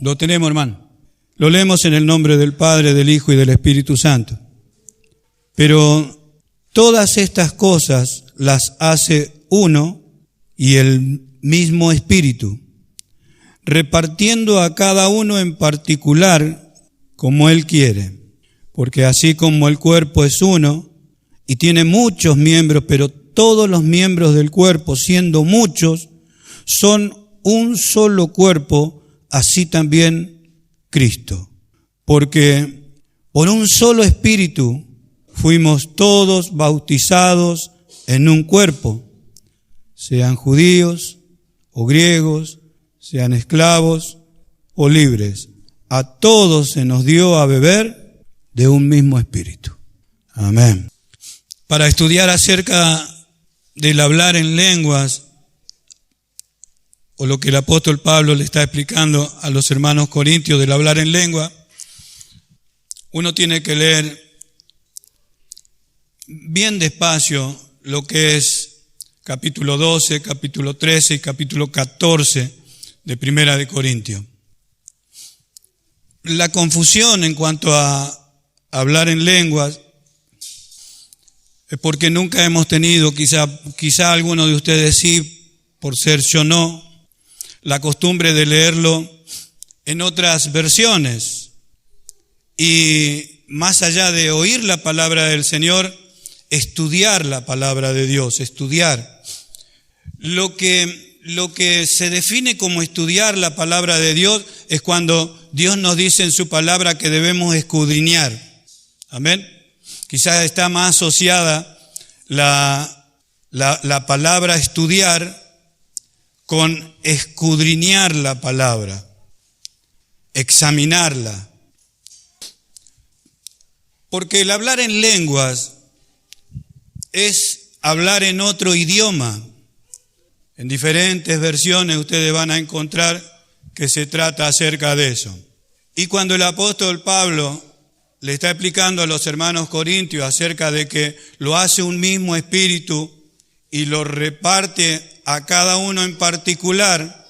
Lo tenemos, hermano. Lo leemos en el nombre del Padre, del Hijo y del Espíritu Santo. Pero todas estas cosas las hace uno y el mismo Espíritu, repartiendo a cada uno en particular como Él quiere. Porque así como el cuerpo es uno y tiene muchos miembros, pero todos los miembros del cuerpo, siendo muchos, son un solo cuerpo, así también Cristo. Porque por un solo Espíritu fuimos todos bautizados en un cuerpo, sean judíos o griegos, sean esclavos o libres. A todos se nos dio a beber de un mismo Espíritu. Amén. Para estudiar acerca del hablar en lenguas, o lo que el apóstol Pablo le está explicando a los hermanos corintios del hablar en lengua, uno tiene que leer bien despacio lo que es capítulo 12, capítulo 13 y capítulo 14 de Primera de Corintios. La confusión en cuanto a hablar en lenguas es porque nunca hemos tenido, quizá alguno de ustedes sí, por ser yo no, la costumbre de leerlo en otras versiones. Y más allá de oír la palabra del Señor, estudiar la palabra de Dios, estudiar. Lo que se define como estudiar la palabra de Dios es cuando Dios nos dice en su palabra que debemos escudriñar. Amén. Quizás está más asociada la palabra estudiar con escudriñar la palabra, examinarla. Porque el hablar en lenguas es hablar en otro idioma. En diferentes versiones ustedes van a encontrar que se trata acerca de eso. Y cuando el apóstol Pablo le está explicando a los hermanos corintios acerca de que lo hace un mismo Espíritu y lo reparte a cada uno en particular,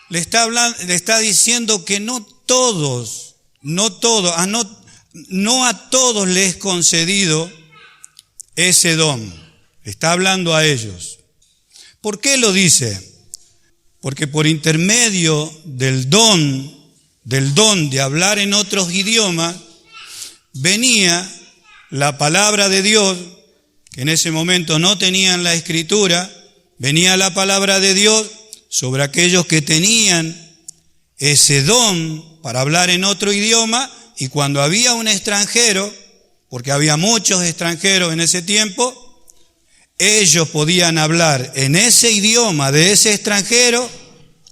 le está diciendo que no a todos les es concedido ese don. Está hablando a ellos. ¿Por qué lo dice? Porque por intermedio del don de hablar en otros idiomas, venía la palabra de Dios, que en ese momento no tenían la Escritura, venía la palabra de Dios sobre aquellos que tenían ese don para hablar en otro idioma, y cuando había un extranjero, porque había muchos extranjeros en ese tiempo, ellos podían hablar en ese idioma de ese extranjero.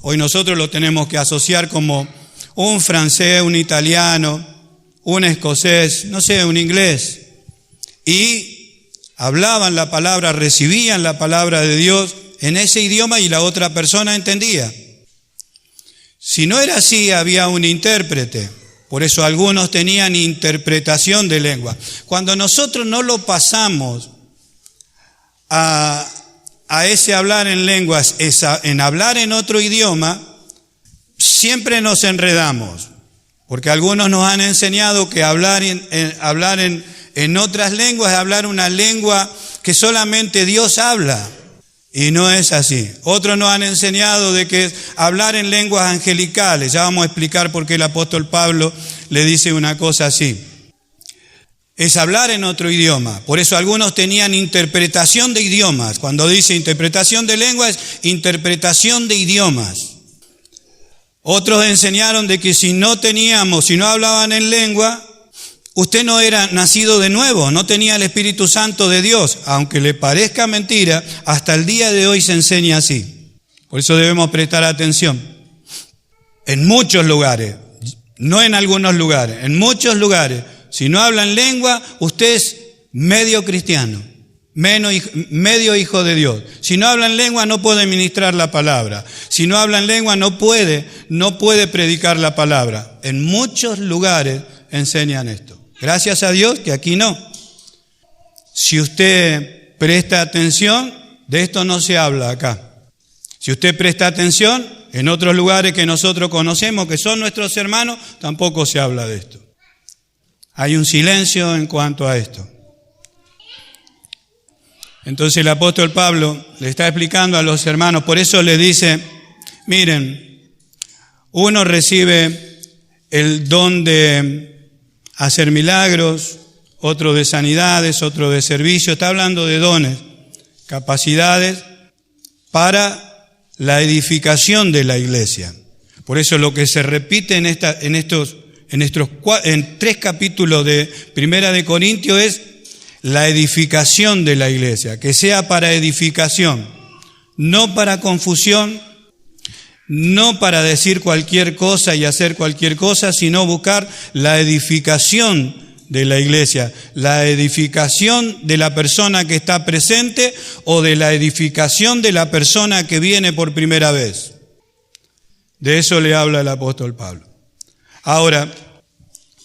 Hoy nosotros lo tenemos que asociar como un francés, un italiano, un escocés, no sé, un inglés. Y hablaban la palabra, recibían la palabra de Dios en ese idioma y la otra persona entendía. Si no era así, había un intérprete. Por eso algunos tenían interpretación de lengua. Cuando nosotros no lo pasamos a ese hablar en lenguas, en hablar en otro idioma, siempre nos enredamos. Porque algunos nos han enseñado que hablar en otras lenguas es hablar una lengua que solamente Dios habla. Y no es así. Otros nos han enseñado de que es hablar en lenguas angelicales. Ya vamos a explicar por qué el apóstol Pablo le dice una cosa así. Es hablar en otro idioma. Por eso algunos tenían interpretación de idiomas. Cuando dice interpretación de lenguas, interpretación de idiomas. Otros enseñaron de que si no hablaban en lengua, usted no era nacido de nuevo, no tenía el Espíritu Santo de Dios. Aunque le parezca mentira, hasta el día de hoy se enseña así. Por eso debemos prestar atención. En muchos lugares, no en algunos lugares, en muchos lugares, si no habla en lengua, usted es medio cristiano, medio hijo de Dios. Si no habla en lengua, no puede ministrar la palabra. Si no habla en lengua, no puede predicar la palabra. En muchos lugares enseñan esto. Gracias a Dios que aquí no. Si usted presta atención, de esto no se habla acá. Si usted presta atención, En otros lugares que nosotros conocemos, que son nuestros hermanos, tampoco se habla de esto. Hay un silencio en cuanto a esto. Entonces el apóstol Pablo le está explicando a los hermanos, por eso le dice, miren, uno recibe el don de hacer milagros, otro de sanidades, otro de servicio, está hablando de dones, capacidades para la edificación de la iglesia. Por eso lo que se repite en 3 capítulos de Primera de Corintios es la edificación de la iglesia, que sea para edificación, no para confusión, no para decir cualquier cosa y hacer cualquier cosa, sino buscar la edificación de la iglesia, la edificación de la persona que está presente o de la edificación de la persona que viene por primera vez. De eso le habla el apóstol Pablo. Ahora,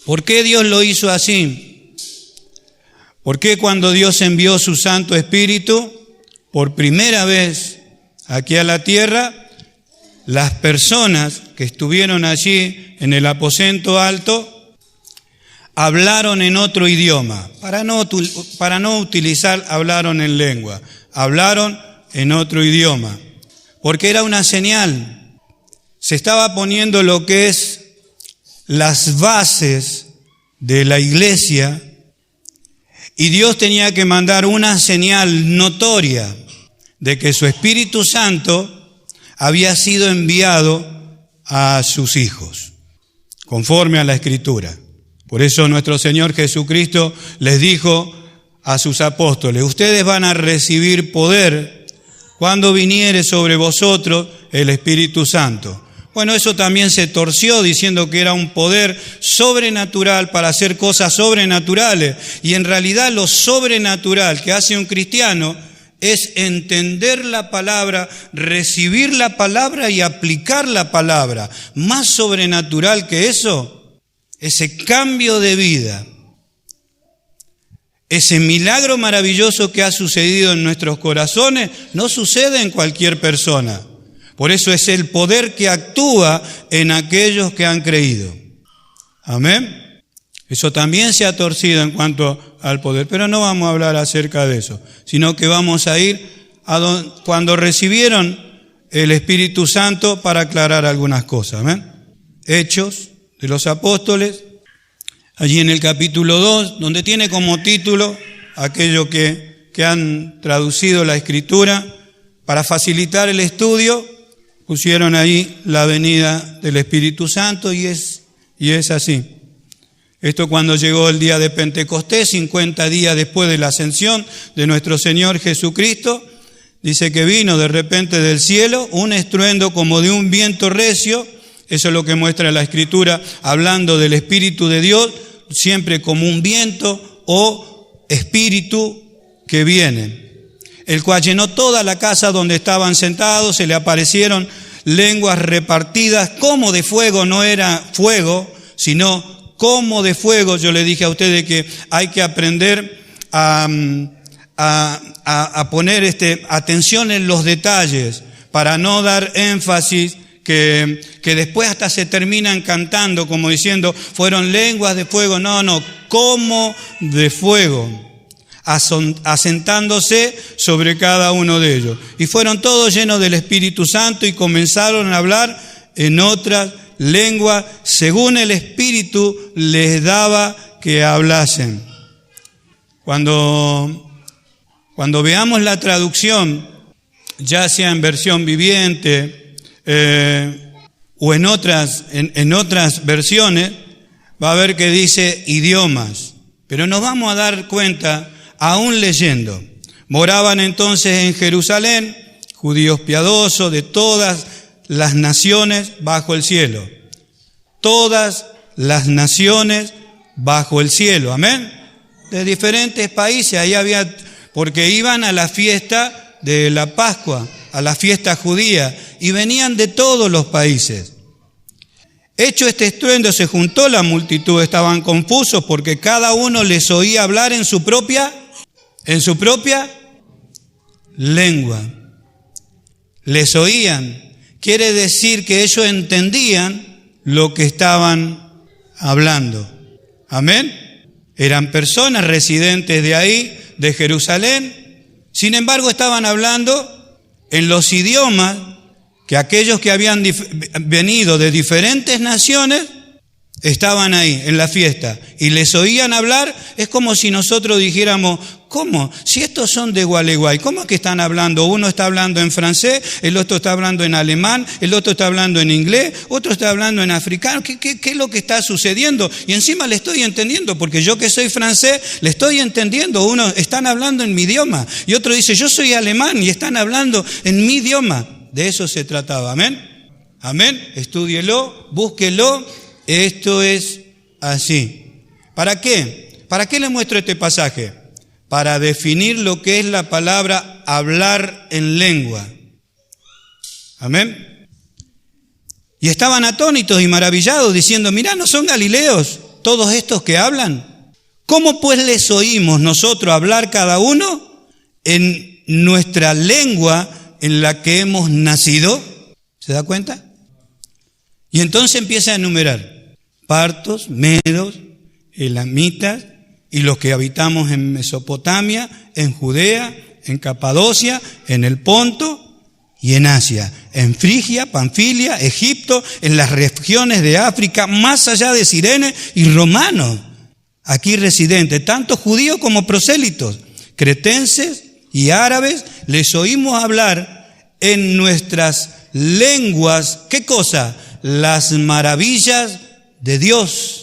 ¿por qué Dios lo hizo así? ¿Por qué cuando Dios envió su Santo Espíritu por primera vez aquí a la tierra, las personas que estuvieron allí en el aposento alto hablaron en otro idioma? Para no utilizar hablaron en lengua, hablaron en otro idioma, porque era una señal. Se estaba poniendo lo que es las bases de la iglesia y Dios tenía que mandar una señal notoria de que su Espíritu Santo había sido enviado a sus hijos, conforme a la Escritura. Por eso nuestro Señor Jesucristo les dijo a sus apóstoles, ustedes van a recibir poder cuando viniere sobre vosotros el Espíritu Santo. Bueno, eso también se torció diciendo que era un poder sobrenatural para hacer cosas sobrenaturales. Y en realidad lo sobrenatural que hace un cristiano es entender la palabra, recibir la palabra y aplicar la palabra. Más sobrenatural que eso, ese cambio de vida, ese milagro maravilloso que ha sucedido en nuestros corazones, no sucede en cualquier persona. Por eso es el poder que actúa en aquellos que han creído. Amén. Eso también se ha torcido en cuanto al poder, pero no vamos a hablar acerca de eso, sino que vamos a ir a cuando recibieron el Espíritu Santo para aclarar algunas cosas. Amén. Hechos de los Apóstoles, allí en el capítulo 2, donde tiene como título aquello que han traducido la Escritura para facilitar el estudio. Pusieron ahí la venida del Espíritu Santo y es así. Esto cuando llegó el día de Pentecostés, 50 días después de la ascensión de nuestro Señor Jesucristo, dice que vino de repente del cielo un estruendo como de un viento recio. Eso es lo que muestra la Escritura, hablando del Espíritu de Dios, siempre como un viento o espíritu que viene, el cual llenó toda la casa donde estaban sentados. Se le aparecieron lenguas repartidas como de fuego, no era fuego, sino como de fuego. Yo le dije a ustedes que hay que aprender a poner atención en los detalles para no dar énfasis que después hasta se terminan cantando como diciendo fueron lenguas de fuego. No, como de fuego, asentándose sobre cada uno de ellos. Y fueron todos llenos del Espíritu Santo y comenzaron a hablar en otras lenguas según el Espíritu les daba que hablasen. Cuando veamos la traducción, ya sea en versión viviente o en otras versiones, va a ver que dice idiomas. Pero nos vamos a dar cuenta aún leyendo. Moraban entonces en Jerusalén judíos piadosos de todas las naciones bajo el cielo. Todas las naciones bajo el cielo. Amén. De diferentes países. Ahí había, porque iban a la fiesta de la Pascua, a la fiesta judía, y venían de todos los países. Hecho este estruendo, se juntó la multitud, estaban confusos porque cada uno les oía hablar en su propia lengua. Les oían. quiere decir que ellos entendían lo que estaban hablando. Amén. Eran personas residentes de ahí, de Jerusalén. Sin embargo, estaban hablando en los idiomas que aquellos que habían venido de diferentes naciones estaban ahí en la fiesta y les oían hablar. Es como si nosotros dijéramos, ¿cómo? Si estos son de Gualeguay, ¿cómo es que están hablando? Uno está hablando en francés, el otro está hablando en alemán, el otro está hablando en inglés, otro está hablando en africano. ¿Qué es lo que está sucediendo? Y encima le estoy entendiendo, porque yo que soy francés, le estoy entendiendo. Uno están hablando en mi idioma y otro dice, yo soy alemán y están hablando en mi idioma. De eso se trataba, amén. Amén, estúdielo, búsquelo. Esto es así. ¿Para qué? ¿Para qué le muestro este pasaje? Para definir lo que es la palabra hablar en lengua. Amén. Y estaban atónitos y maravillados diciendo, mirá, ¿no son galileos todos estos que hablan? ¿Cómo pues les oímos nosotros hablar cada uno en nuestra lengua en la que hemos nacido? ¿Se da cuenta? Y entonces empieza a enumerar partos, medos, elamitas y los que habitamos en Mesopotamia, en Judea, en Capadocia, en el Ponto y en Asia, en Frigia, Panfilia, Egipto, en las regiones de África, más allá de Cirene y romanos, aquí residentes, tanto judíos como prosélitos, cretenses y árabes, les oímos hablar en nuestras lenguas, ¿qué cosa? Las maravillas de Dios.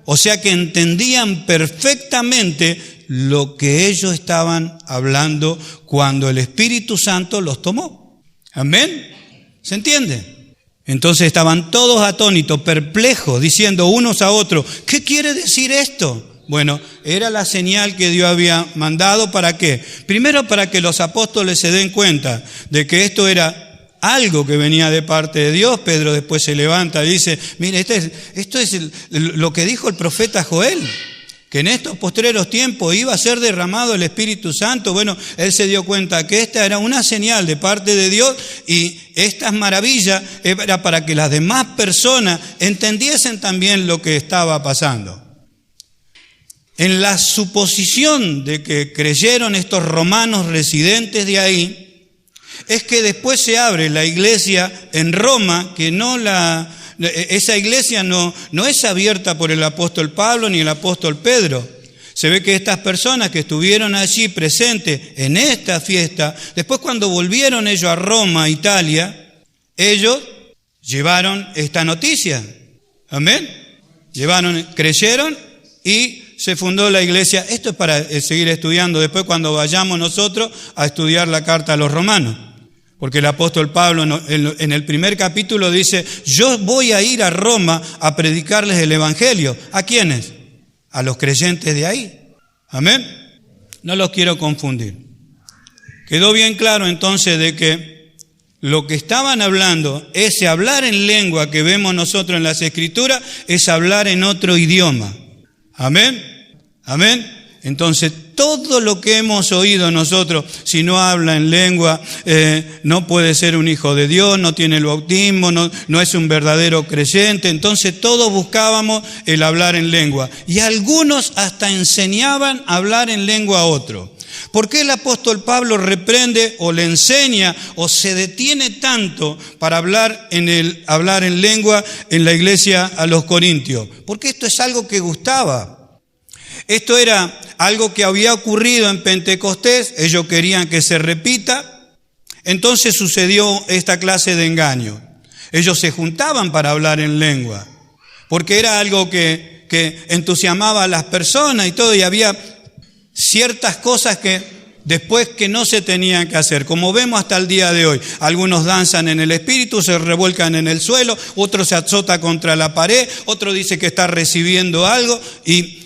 O sea que entendían perfectamente lo que ellos estaban hablando cuando el Espíritu Santo los tomó. Amén. ¿Se entiende? Entonces estaban todos atónitos, perplejos, diciendo unos a otros, ¿qué quiere decir esto? Bueno, era la señal que Dios había mandado. ¿Para qué? Primero, para que los apóstoles se den cuenta de que esto era algo que venía de parte de Dios. Pedro después se levanta y dice, mire, esto es lo que dijo el profeta Joel, que en estos postreros tiempos iba a ser derramado el Espíritu Santo. Bueno, él se dio cuenta que esta era una señal de parte de Dios y estas maravillas era para que las demás personas entendiesen también lo que estaba pasando. En la suposición de que creyeron estos romanos residentes de ahí, es que después se abre la iglesia en Roma, que esa iglesia no es abierta por el apóstol Pablo ni el apóstol Pedro. Se ve que estas personas que estuvieron allí presentes en esta fiesta, después cuando volvieron ellos a Roma, Italia, ellos llevaron esta noticia. Amén. Creyeron y se fundó la iglesia. Esto es para seguir estudiando después cuando vayamos nosotros a estudiar la carta a los romanos. Porque el apóstol Pablo en el primer capítulo dice, yo voy a ir a Roma a predicarles el evangelio. ¿A quiénes? A los creyentes de ahí. Amén. No los quiero confundir. Quedó bien claro entonces de que lo que estaban hablando, ese hablar en lengua que vemos nosotros en las Escrituras, es hablar en otro idioma. Amén. Amén. Entonces, todo lo que hemos oído nosotros, si no habla en lengua, no puede ser un hijo de Dios, no tiene el bautismo, no es un verdadero creyente. Entonces, todos buscábamos el hablar en lengua. Y algunos hasta enseñaban a hablar en lengua a otro. ¿Por qué el apóstol Pablo reprende o le enseña o se detiene tanto para hablar en lengua en la iglesia a los Corintios? Porque esto es algo que gustaba. Esto era algo que había ocurrido en Pentecostés, ellos querían que se repita, entonces sucedió esta clase de engaño. Ellos se juntaban para hablar en lengua, porque era algo que entusiasmaba a las personas y todo, y había ciertas cosas que después que no se tenían que hacer, como vemos hasta el día de hoy. Algunos danzan en el espíritu, se revuelcan en el suelo, otro se azota contra la pared, otro dice que está recibiendo algo y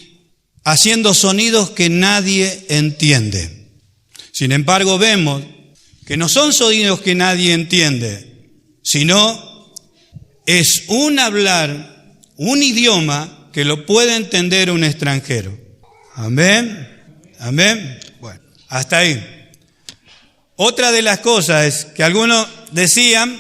haciendo sonidos que nadie entiende. Sin embargo, vemos que no son sonidos que nadie entiende, sino es un hablar, un idioma que lo puede entender un extranjero. Amén. Amén. Bueno, hasta ahí. Otra de las cosas es que algunos decían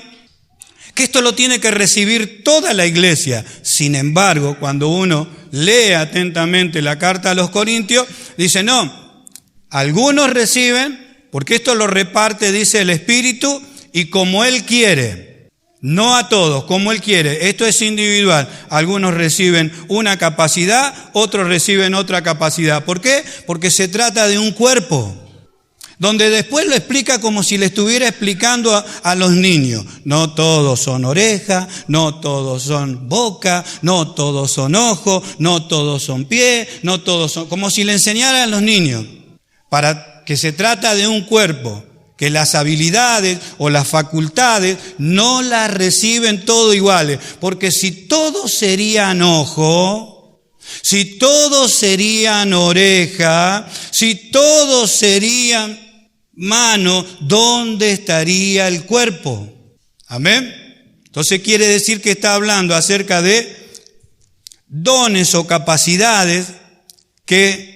que esto lo tiene que recibir toda la iglesia. Sin embargo, cuando uno lee atentamente la carta a los Corintios, dice, no, algunos reciben, porque esto lo reparte, dice el Espíritu, y como Él quiere, no a todos, como Él quiere. Esto es individual. Algunos reciben una capacidad, otros reciben otra capacidad. ¿Por qué? Porque se trata de un cuerpo, donde después lo explica como si le estuviera explicando a los niños. No todos son oreja, no todos son boca, no todos son ojo, no todos son pie, no todos son... Como si le enseñara a los niños, para que se trata de un cuerpo, que las habilidades o las facultades no las reciben todos iguales, porque si todos serían ojo, si todos serían oreja, si todos serían mano, ¿dónde estaría el cuerpo? Amén. Entonces quiere decir que está hablando acerca de dones o capacidades que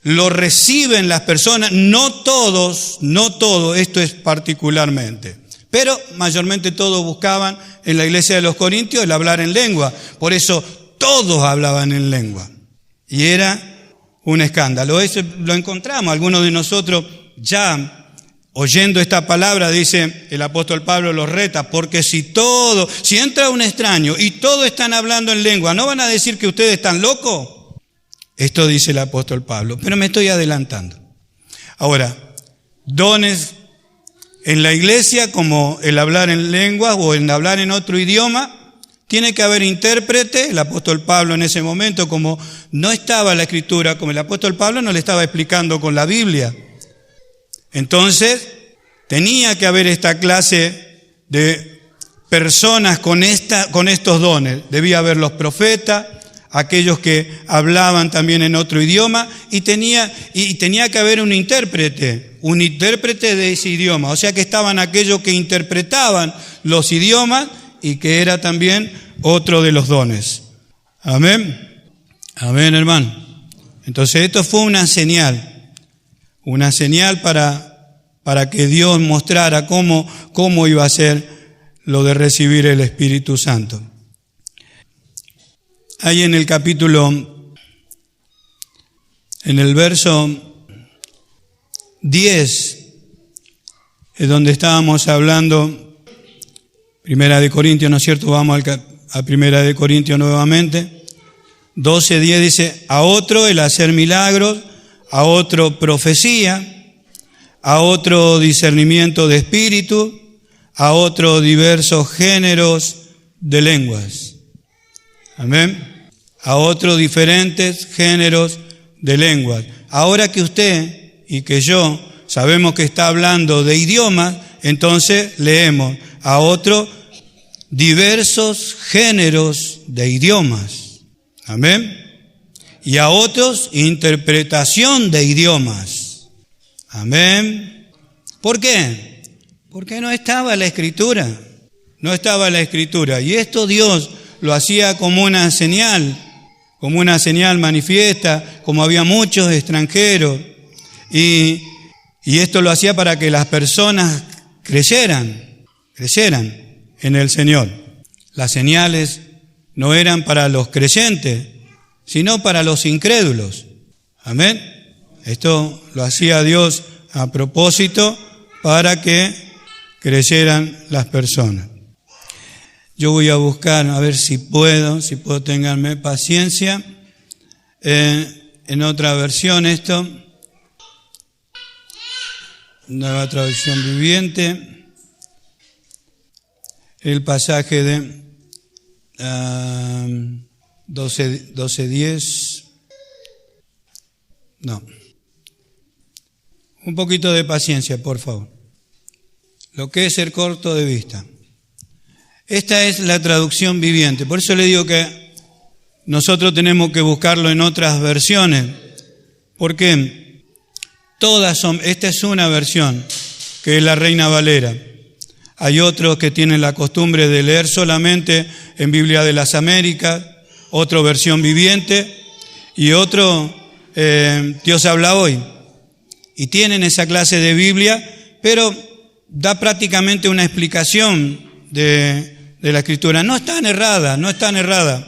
lo reciben las personas, no todos, esto es particularmente, pero mayormente todos buscaban en la iglesia de los Corintios el hablar en lengua, por eso todos hablaban en lengua, y era un escándalo. Eso lo encontramos, algunos de nosotros ya oyendo esta palabra, dice el apóstol Pablo, los reta, porque si entra un extraño y todos están hablando en lengua, ¿no van a decir que ustedes están locos? Esto dice el apóstol Pablo, pero me estoy adelantando. Ahora, dones en la iglesia como el hablar en lenguas o el hablar en otro idioma, tiene que haber intérprete. El apóstol Pablo en ese momento, como no estaba la escritura, como el apóstol Pablo no le estaba explicando con la Biblia, entonces tenía que haber esta clase de personas con estos dones. Debía haber los profetas, aquellos que hablaban también en otro idioma, y tenía que haber un intérprete de ese idioma. O sea que estaban aquellos que interpretaban los idiomas y que era también otro de los dones. Amén. Amén, hermano. Entonces esto fue una señal para que Dios mostrara cómo iba a ser lo de recibir el Espíritu Santo. Ahí en el capítulo, en el verso 10, es donde estábamos hablando, Primera de Corintios, ¿no es cierto? Vamos a Primera de Corintios nuevamente. 12:10 dice, a otro el hacer milagros, a otro profecía, a otro discernimiento de espíritu, a otro diversos géneros de lenguas. Amén. A otros diferentes géneros de lenguas. Ahora que usted y que yo sabemos que está hablando de idiomas, entonces leemos a otros diversos géneros de idiomas. Amén. Y a otros interpretación de idiomas. Amén. ¿Por qué? Porque no estaba la Escritura. No estaba la Escritura. Y esto Dios lo hacía como una señal manifiesta, como había muchos extranjeros. Y esto lo hacía para que las personas creyeran en el Señor. Las señales no eran para los creyentes, sino para los incrédulos. Amén. Esto lo hacía Dios a propósito para que creyeran las personas. Yo voy a buscar, a ver si puedo, ténganme paciencia. En otra versión esto, Nueva Traducción Viviente, el pasaje de 12:10. No. Un poquito de paciencia, por favor. Lo que es ser corto de vista. Esta es la traducción viviente. Por eso le digo que nosotros tenemos que buscarlo en otras versiones. Porque esta es una versión, que es la Reina Valera. Hay otros que tienen la costumbre de leer solamente en Biblia de las Américas, otra versión viviente y otro Dios habla hoy. Y tienen esa clase de Biblia, pero da prácticamente una explicación de de la Escritura. No están erradas, no están erradas.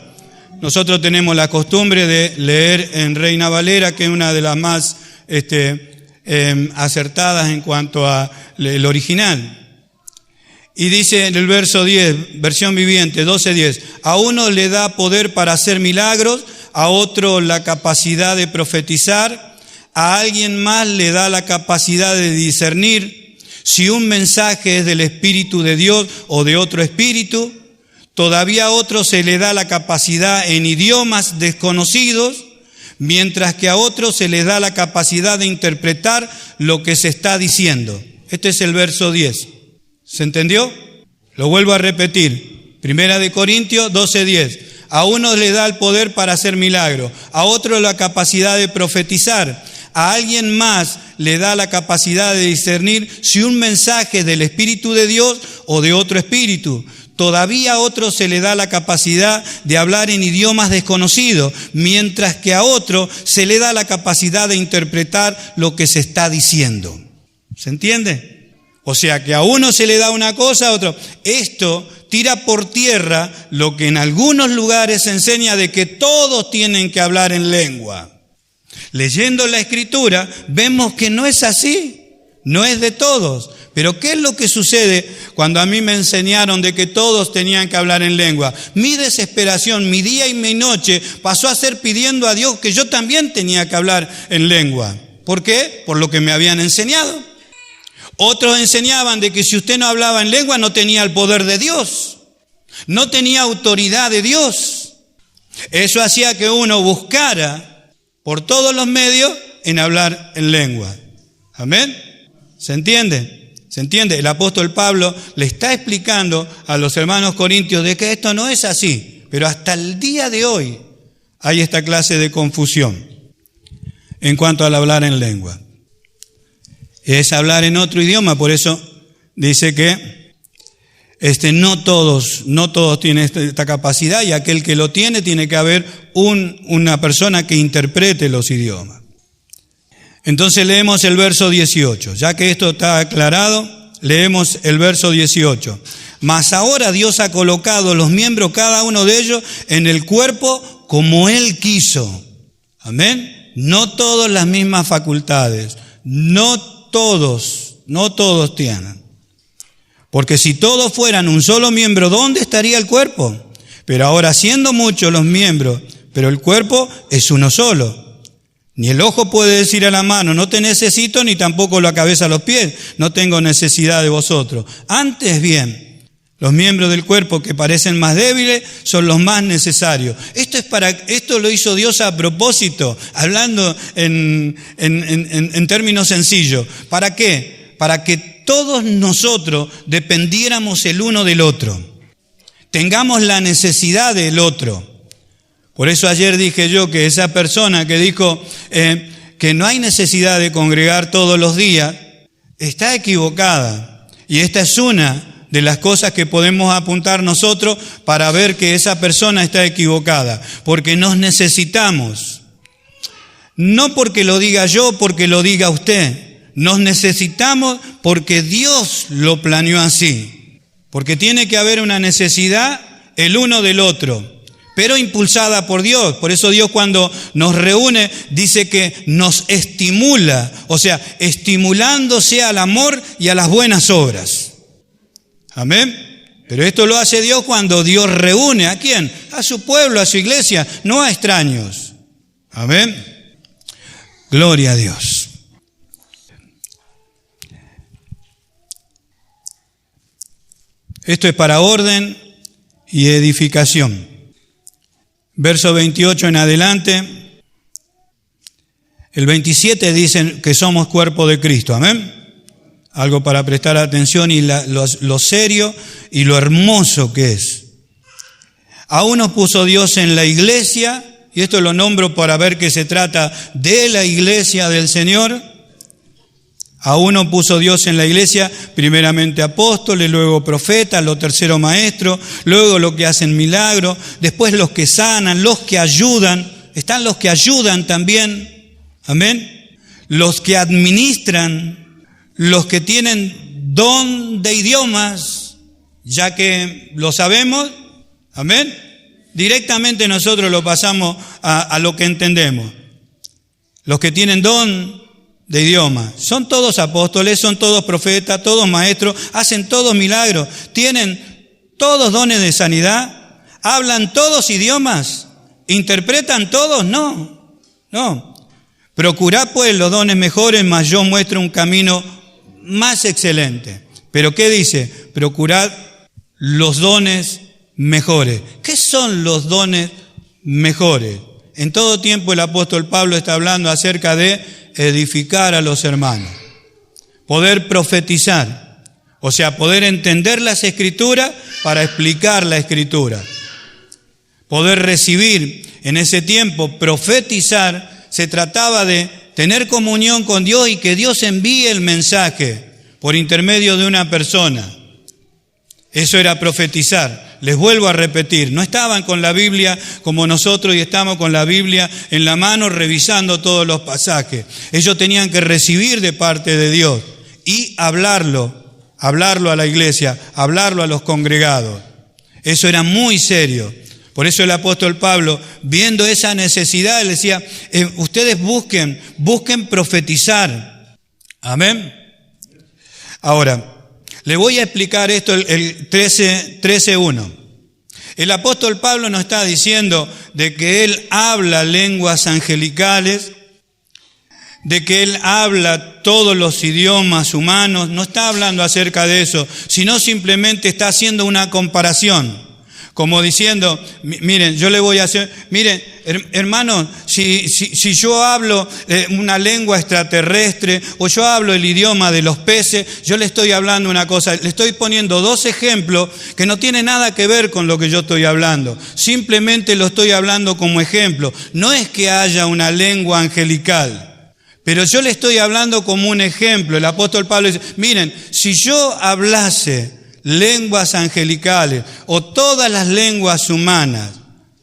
Nosotros tenemos la costumbre de leer en Reina Valera, que es una de las más acertadas en cuanto a el original. Y dice en el verso 10, versión viviente, 12:10, a uno le da poder para hacer milagros, a otro la capacidad de profetizar, a alguien más le da la capacidad de discernir si un mensaje es del Espíritu de Dios o de otro espíritu. Todavía a otro se le da la capacidad en idiomas desconocidos, mientras que a otro se le da la capacidad de interpretar lo que se está diciendo. Este es el verso 10. ¿Se entendió? Lo vuelvo a repetir. Primera de Corintios 12:10. A uno le da el poder para hacer milagros, a otro la capacidad de profetizar, a alguien más le da la capacidad de discernir si un mensaje es del Espíritu de Dios o de otro espíritu. Todavía a otro se le da la capacidad de hablar en idiomas desconocidos, mientras que a otro se le da la capacidad de interpretar lo que se está diciendo. ¿Se entiende? O sea que a uno se le da una cosa, a otro. Esto tira por tierra lo que en algunos lugares se enseña de que todos tienen que hablar en lengua. Leyendo la Escritura vemos que no es así, no es de todos. Pero ¿qué es lo que sucede cuando a mí me enseñaron de que todos tenían que hablar en lengua? Mi desesperación, mi día y mi noche pasó a ser pidiendo a Dios que yo también tenía que hablar en lengua. ¿Por qué? Por lo que me habían enseñado. Otros enseñaban de que si usted no hablaba en lengua no tenía el poder de Dios, no tenía autoridad de Dios. Eso hacía que uno buscara por todos los medios en hablar en lengua. ¿Amén? ¿Se entiende? ¿Se entiende? El apóstol Pablo le está explicando a los hermanos corintios de que esto no es así, pero hasta el día de hoy hay esta clase de confusión en cuanto al hablar en lengua. Es hablar en otro idioma, por eso dice que no todos tienen esta capacidad, y aquel que lo tiene que haber una persona que interprete los idiomas. Entonces leemos el verso 18. Ya que esto está aclarado, leemos el verso 18. Mas ahora Dios ha colocado los miembros, cada uno de ellos, en el cuerpo como Él quiso. Amén. No todos las mismas facultades. No todos tienen. Porque si todos fueran un solo miembro, ¿dónde estaría el cuerpo? Pero ahora siendo muchos los miembros, pero el cuerpo es uno solo. Ni el ojo puede decir a la mano, no te necesito, ni tampoco la cabeza a los pies, no tengo necesidad de vosotros. Antes bien, los miembros del cuerpo que parecen más débiles son los más necesarios. Esto lo hizo Dios a propósito, hablando en términos sencillos. ¿Para qué? Para que todos nosotros dependiéramos el uno del otro. Tengamos la necesidad del otro. Por eso ayer dije yo que esa persona que dijo que no hay necesidad de congregar todos los días, está equivocada. Y esta es una de las cosas que podemos apuntar nosotros para ver que esa persona está equivocada, porque nos necesitamos. No porque lo diga yo, porque lo diga usted. Nos necesitamos porque Dios lo planeó así. Porque tiene que haber una necesidad el uno del otro, pero impulsada por Dios. Por eso Dios, cuando nos reúne, dice que nos estimula, o sea, estimulándose al amor y a las buenas obras. Amén. Pero esto lo hace Dios cuando Dios reúne. ¿A quién? A su pueblo, a su iglesia, no a extraños. Amén. Gloria a Dios. Esto es para orden y edificación. Verso 28 en adelante. El 27 dicen que somos cuerpo de Cristo. Amén. Algo para prestar atención y lo serio y lo hermoso que es. Aún nos puso Dios en la iglesia, y esto lo nombro para ver que se trata de la iglesia del Señor. Aún nos puso Dios en la iglesia, primeramente apóstoles, luego profetas, lo tercero maestros, luego los que hacen milagros, después los que sanan, los que ayudan, están los que ayudan también, amén, los que administran, los que tienen don de idiomas, ya que lo sabemos, amén, directamente nosotros lo pasamos a lo que entendemos. Los que tienen don de idioma, son todos apóstoles, son todos profetas, todos maestros, hacen todos milagros, tienen todos dones de sanidad, hablan todos idiomas, interpretan todos, no. Procurad pues los dones mejores, mas yo muestro un camino más excelente. Pero ¿qué dice? Procurad los dones mejores. ¿Qué son los dones mejores? En todo tiempo el apóstol Pablo está hablando acerca de edificar a los hermanos, poder profetizar, o sea, poder entender las Escrituras para explicar la Escritura, poder recibir. En ese tiempo, profetizar se trataba de tener comunión con Dios y que Dios envíe el mensaje por intermedio de una persona. Eso era profetizar. Les vuelvo a repetir, no estaban con la Biblia como nosotros y estamos con la Biblia en la mano revisando todos los pasajes. Ellos tenían que recibir de parte de Dios y hablarlo a la iglesia, hablarlo a los congregados. Eso era muy serio. Por eso el apóstol Pablo, viendo esa necesidad, le decía, ustedes busquen profetizar. Amén. Ahora, le voy a explicar esto, el 13:1. El apóstol Pablo nos está diciendo de que él habla lenguas angelicales, de que él habla todos los idiomas humanos. No está hablando acerca de eso, sino simplemente está haciendo una comparación. Como diciendo, miren, yo le voy a hacer, miren, hermanos, si yo hablo una lengua extraterrestre o yo hablo el idioma de los peces, yo le estoy hablando una cosa, le estoy poniendo dos ejemplos que no tienen nada que ver con lo que yo estoy hablando. Simplemente lo estoy hablando como ejemplo. No es que haya una lengua angelical, pero yo le estoy hablando como un ejemplo. El apóstol Pablo dice, miren, si yo hablase lenguas angelicales o todas las lenguas humanas,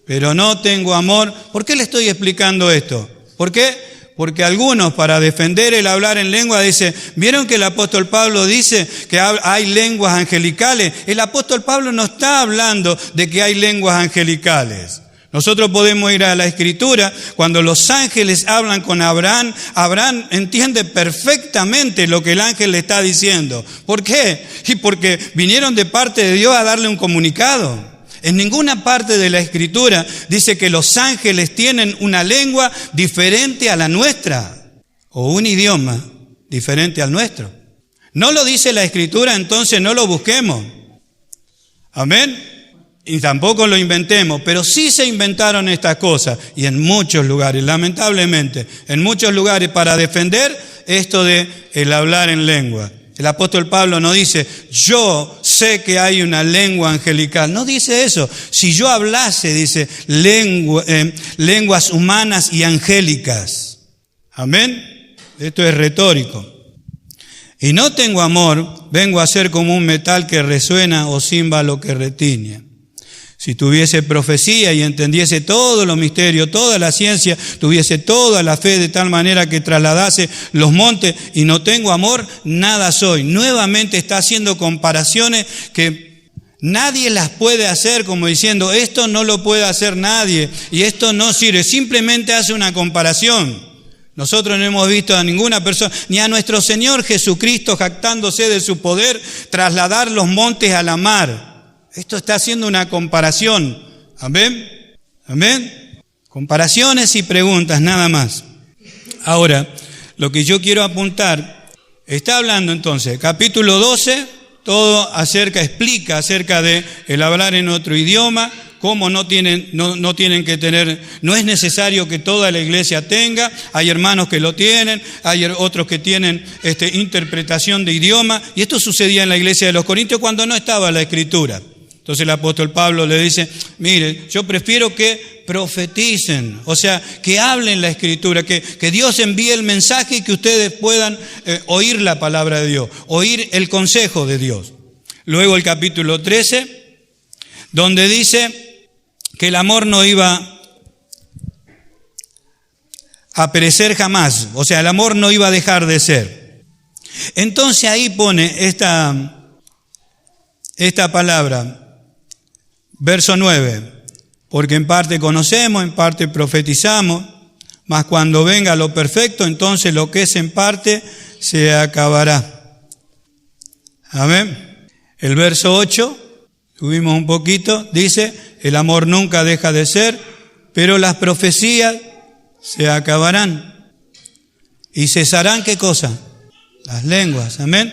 pero no tengo amor, ¿por qué le estoy explicando esto? ¿Por qué? Porque algunos, para defender el hablar en lengua, dicen, ¿vieron que el apóstol Pablo dice que hay lenguas angelicales? El apóstol Pablo no está hablando de que hay lenguas angelicales. Nosotros podemos ir a la Escritura, cuando los ángeles hablan con Abraham, Abraham entiende perfectamente lo que el ángel le está diciendo. ¿Por qué? Y porque vinieron de parte de Dios a darle un comunicado. En ninguna parte de la Escritura dice que los ángeles tienen una lengua diferente a la nuestra, o un idioma diferente al nuestro. No lo dice la Escritura, entonces no lo busquemos. Amén. Y tampoco lo inventemos, pero sí se inventaron estas cosas, y en muchos lugares, lamentablemente, en muchos lugares, para defender esto de el hablar en lengua. El apóstol Pablo no dice, yo sé que hay una lengua angelical. No dice eso. Si yo hablase, dice, lenguas humanas y angélicas. Amén. Esto es retórico. Y no tengo amor, vengo a ser como un metal que resuena o címbalo que retiñe. Si tuviese profecía y entendiese todos los misterios, toda la ciencia, tuviese toda la fe de tal manera que trasladase los montes y no tengo amor, nada soy. Nuevamente está haciendo comparaciones que nadie las puede hacer, como diciendo, esto no lo puede hacer nadie y esto no sirve. Simplemente hace una comparación. Nosotros no hemos visto a ninguna persona, ni a nuestro Señor Jesucristo jactándose de su poder, trasladar los montes a la mar. Esto está haciendo una comparación. Amén. Amén. Comparaciones y preguntas, nada más. Ahora, lo que yo quiero apuntar, está hablando entonces, capítulo 12, todo explica acerca de el hablar en otro idioma, cómo no tienen que tener, no es necesario que toda la iglesia tenga, hay hermanos que lo tienen, hay otros que tienen interpretación de idioma, y esto sucedía en la iglesia de los Corintios cuando no estaba la Escritura. Entonces el apóstol Pablo le dice, mire, yo prefiero que profeticen, o sea, que hablen la Escritura, que Dios envíe el mensaje y que ustedes puedan oír la palabra de Dios, oír el consejo de Dios. Luego el capítulo 13, donde dice que el amor no iba a perecer jamás, o sea, el amor no iba a dejar de ser. Entonces ahí pone esta palabra. Verso 9. Porque en parte conocemos, en parte profetizamos, mas cuando venga lo perfecto, entonces lo que es en parte se acabará. Amén. El verso 8, subimos un poquito, dice, el amor nunca deja de ser, pero las profecías se acabarán. ¿Y cesarán qué cosa? Las lenguas. Amén.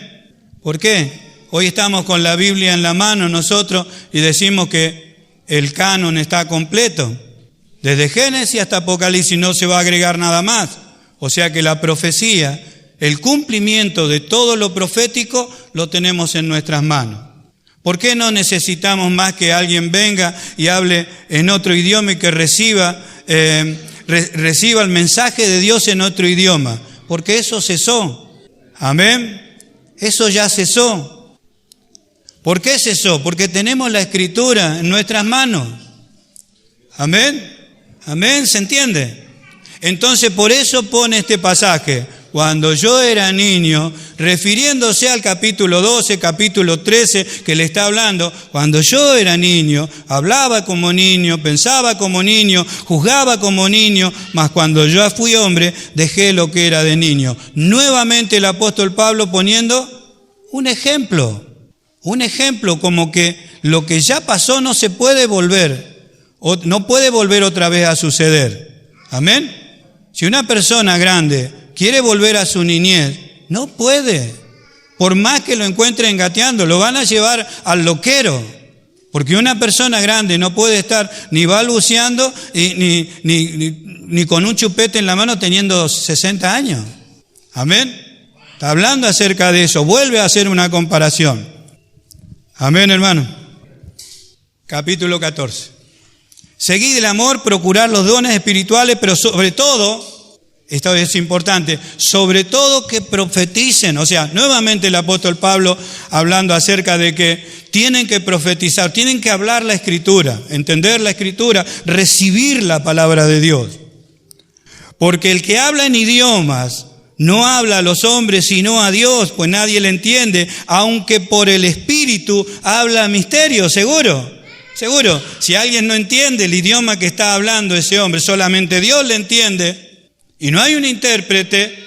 ¿Por qué? Hoy estamos con la Biblia en la mano nosotros y decimos que el canon está completo. Desde Génesis hasta Apocalipsis no se va a agregar nada más. O sea que la profecía, el cumplimiento de todo lo profético lo tenemos en nuestras manos. ¿Por qué no necesitamos más que alguien venga y hable en otro idioma y que reciba el mensaje de Dios en otro idioma? Porque eso cesó. Amén. Eso ya cesó. ¿Por qué cesó? Porque tenemos la Escritura en nuestras manos. Amén. Amén, ¿se entiende? Entonces por eso pone este pasaje. Cuando yo era niño, refiriéndose al capítulo 12, capítulo 13, que le está hablando, cuando yo era niño, hablaba como niño, pensaba como niño, juzgaba como niño, mas cuando yo fui hombre, dejé lo que era de niño. Nuevamente el apóstol Pablo poniendo un ejemplo como que lo que ya pasó no se puede volver, no puede volver otra vez a suceder. Amén. Si una persona grande quiere volver a su niñez, no puede. Por más que lo encuentren gateando, lo van a llevar al loquero. Porque una persona grande no puede estar ni balbuceando ni con un chupete en la mano teniendo 60 años. Amén. Está hablando acerca de eso. Vuelve a hacer una comparación. Amén, hermano. Capítulo 14. Seguid el amor, procurar los dones espirituales, pero sobre todo, esto es importante, sobre todo que profeticen. O sea, nuevamente el apóstol Pablo hablando acerca de que tienen que profetizar, tienen que hablar la Escritura, entender la Escritura, recibir la palabra de Dios. Porque el que habla en idiomas no habla a los hombres sino a Dios, pues nadie le entiende, aunque por el Espíritu habla misterios, ¿seguro? Seguro. Si alguien no entiende el idioma que está hablando ese hombre, solamente Dios le entiende. Y no hay un intérprete,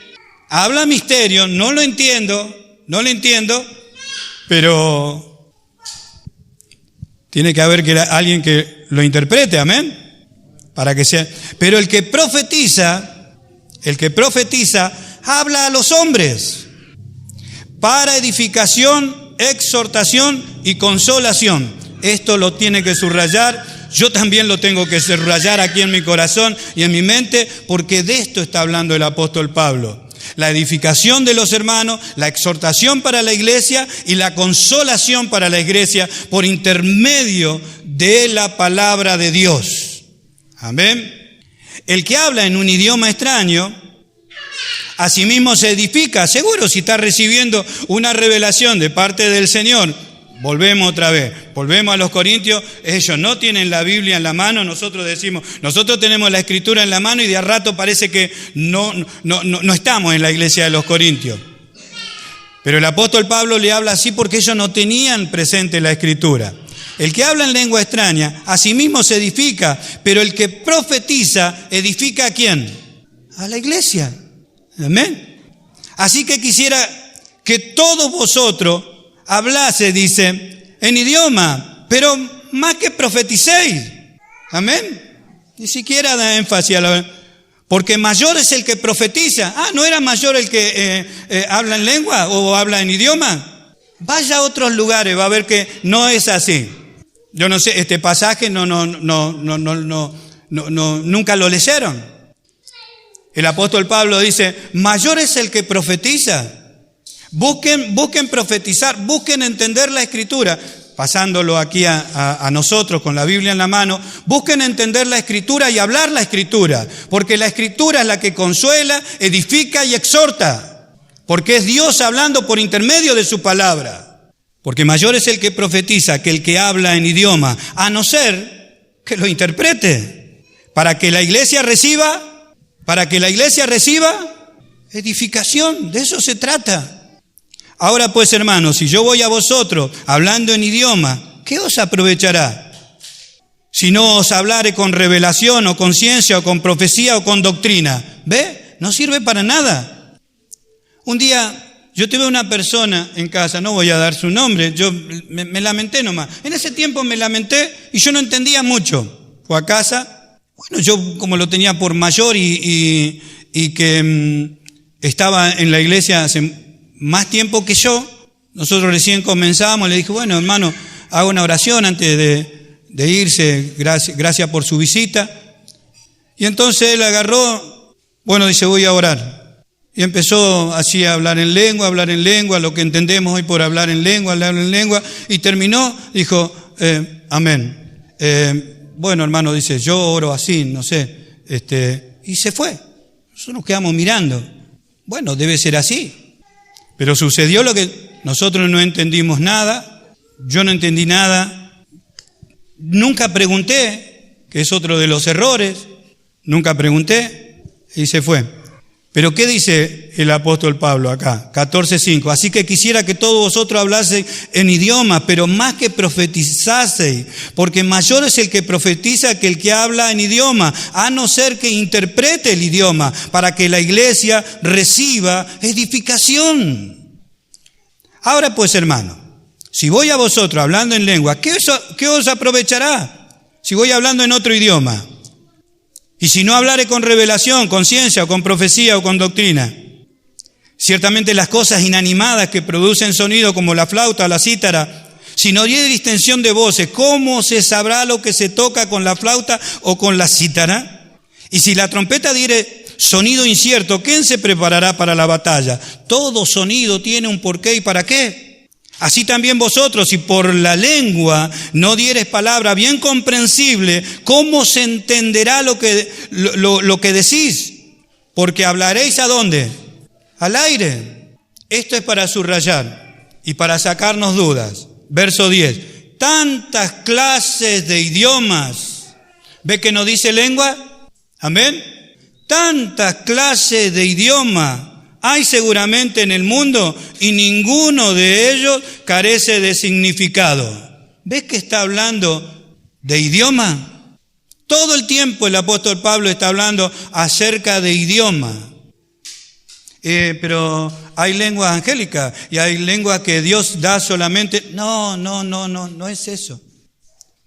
habla misterio, no lo entiendo, pero tiene que haber alguien que lo interprete, amén, para que sea. Pero el que profetiza, habla a los hombres para edificación, exhortación y consolación. Esto lo tiene que subrayar. Yo también lo tengo que subrayar aquí en mi corazón y en mi mente, porque de esto está hablando el apóstol Pablo. La edificación de los hermanos, la exhortación para la iglesia y la consolación para la iglesia por intermedio de la palabra de Dios. Amén. El que habla en un idioma extraño, asimismo se edifica. Seguro, si está recibiendo una revelación de parte del Señor. Volvemos otra vez, volvemos a los Corintios, ellos no tienen la Biblia en la mano, nosotros decimos, nosotros tenemos la Escritura en la mano y de a rato parece que no estamos en la iglesia de los Corintios. Pero el apóstol Pablo le habla así porque ellos no tenían presente la Escritura. El que habla en lengua extraña, a sí mismo se edifica, pero el que profetiza, ¿edifica a quién? A la iglesia. Amén. Así que quisiera que todos vosotros hablase, dice, en idioma, pero más que profeticéis. Amén. Ni siquiera da énfasis a la... Porque mayor es el que profetiza. ¿No era mayor el que habla en lengua o habla en idioma? Vaya a otros lugares, va a ver que no es así. Yo no sé, este pasaje nunca lo leyeron. El apóstol Pablo dice, mayor es el que profetiza. Busquen profetizar, busquen entender la Escritura, pasándolo aquí a nosotros con la Biblia en la mano, busquen entender la Escritura y hablar la Escritura, porque la Escritura es la que consuela, edifica y exhorta, porque es Dios hablando por intermedio de su palabra. Porque mayor es el que profetiza que el que habla en idioma, a no ser que lo interprete, para que la iglesia reciba edificación, de eso se trata. Ahora pues, hermanos, si yo voy a vosotros hablando en idioma, ¿qué os aprovechará? Si no os hablare con revelación o con ciencia o con profecía o con doctrina. ¿Ve? No sirve para nada. Un día yo tuve una persona en casa, no voy a dar su nombre, yo me lamenté nomás. En ese tiempo me lamenté y yo no entendía mucho. Fue a casa, bueno, yo como lo tenía por mayor y que estaba en la iglesia hace más tiempo que yo, nosotros recién comenzábamos, le dije, bueno, hermano, hago una oración antes de irse, gracias por su visita. Y entonces él agarró, bueno, dice, voy a orar. Y empezó así a hablar en lengua, lo que entendemos hoy por hablar en lengua, y terminó, dijo, amén. Bueno, hermano, dice, yo oro así, no sé, y se fue. Nosotros nos quedamos mirando. Bueno, debe ser así. Pero sucedió lo que nosotros no entendimos nada, yo no entendí nada. Nunca pregunté, que es otro de los errores, nunca pregunté y se fue. Pero ¿qué dice el apóstol Pablo acá? 14:5. Así que quisiera que todos vosotros hablaseis en idiomas, pero más que profetizaseis, porque mayor es el que profetiza que el que habla en idioma, a no ser que interprete el idioma, para que la iglesia reciba edificación. Ahora pues, hermano, si voy a vosotros hablando en lengua, ¿qué os aprovechará? Si voy hablando en otro idioma. Y si no hablare con revelación, con ciencia, o con profecía, o con doctrina. Ciertamente las cosas inanimadas que producen sonido, como la flauta o la cítara, si no diere distensión de voces, ¿cómo se sabrá lo que se toca con la flauta o con la cítara? Y si la trompeta diere sonido incierto, ¿quién se preparará para la batalla? Todo sonido tiene un porqué y para qué. Así también vosotros, si por la lengua no diereis palabra bien comprensible, ¿cómo se entenderá lo que decís? Porque hablaréis ¿a dónde? Al aire. Esto es para subrayar y para sacarnos dudas. Verso 10. Tantas clases de idiomas. ¿Ve que no dice lengua? Amén. Tantas clases de idiomas hay seguramente en el mundo y ninguno de ellos carece de significado. ¿Ves que está hablando de idioma? Todo el tiempo el apóstol Pablo está hablando acerca de idioma. Pero hay lenguas angélicas y hay lenguas que Dios da solamente. No es eso.